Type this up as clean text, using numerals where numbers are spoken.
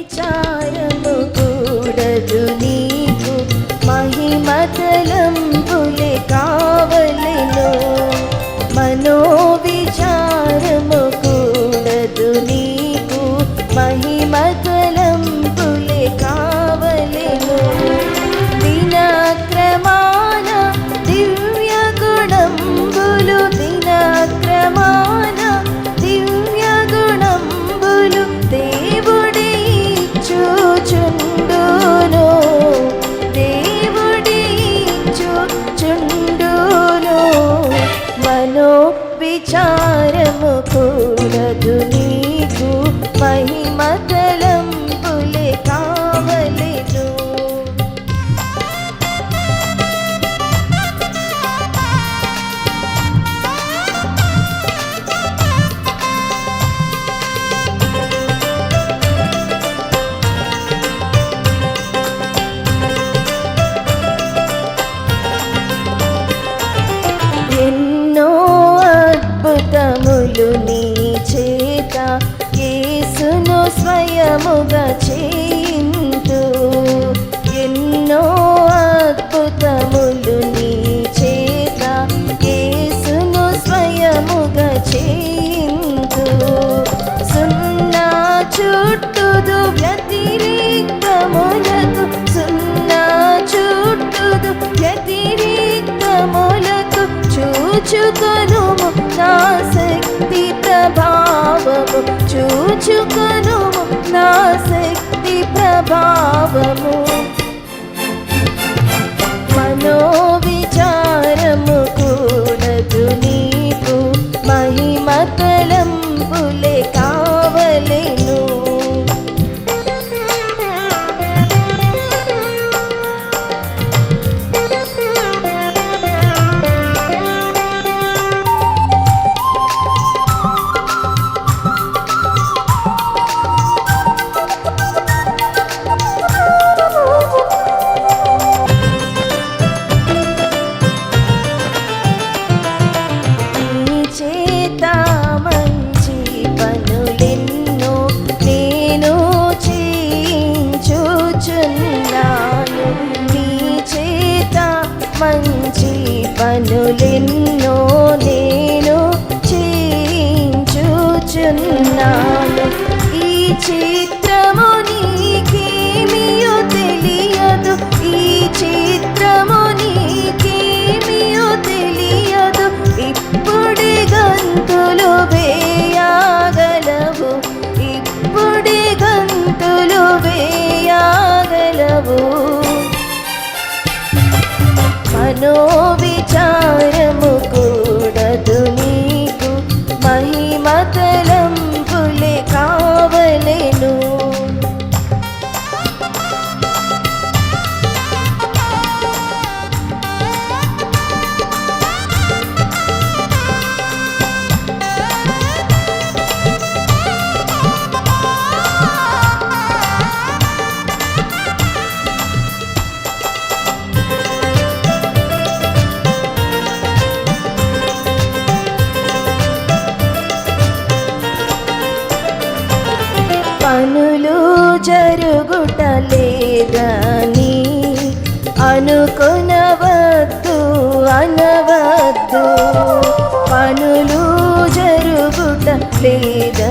విచారము కూడదు నీకు, మహిమ తలంపులే కావలెను. మనో విచారము కూడదు నీకు, మహిమ తలంపులే కావలెను. దినక్రమాన దివ్య గుణంబులు, దినక్రమాన దివ్య గుణంబులు దేవుడే ఇచ్చుచుండును, దేవుడే ఇచ్చుచుండును. మనో విచారము కూడదు నీకు, మహిమ తలంపులే కావలెను. ఎన్నో అద్భుతములు నీ చేత యేసును స్వయముగా చేయింతు. ఎన్నో అద్భుతములు నీ చేత యేసును స్వయముగా చేయింతు. సున్నా చుట్టుదు వ్యతిరేకములకు, సున్నా చుట్టుదు వ్యతిరేకములకు చూచుకొనుము నా శక్తి ప్రభావము, చూచుకొనుము నా శక్తి ప్రభావము. మనో విచారము కూడదు నీకు, మహిమ తలంపులే కావలెను. నీ చేత మంచి పనులెన్నో నేను చేయించుచున్నాను, నీ చేత మంచి పనులెన్నో నేను చేయించుచున్నాను. ఈ చిత్రము నీకేమియో తెలియదు, ఈ చిత్రము నీకేమియో తెలియదు. ఇప్పుడే గంతులు వేయగలవు, ఇప్పుడే గంతులు వేయగలవు. మనో విచారము కూడదు నీకు, మహిమ తలంపులే కావలెను. పనులు జరుగుట లేదని అనుకొనవద్దు, అనవద్దు. పనులు జరుగుట లేదని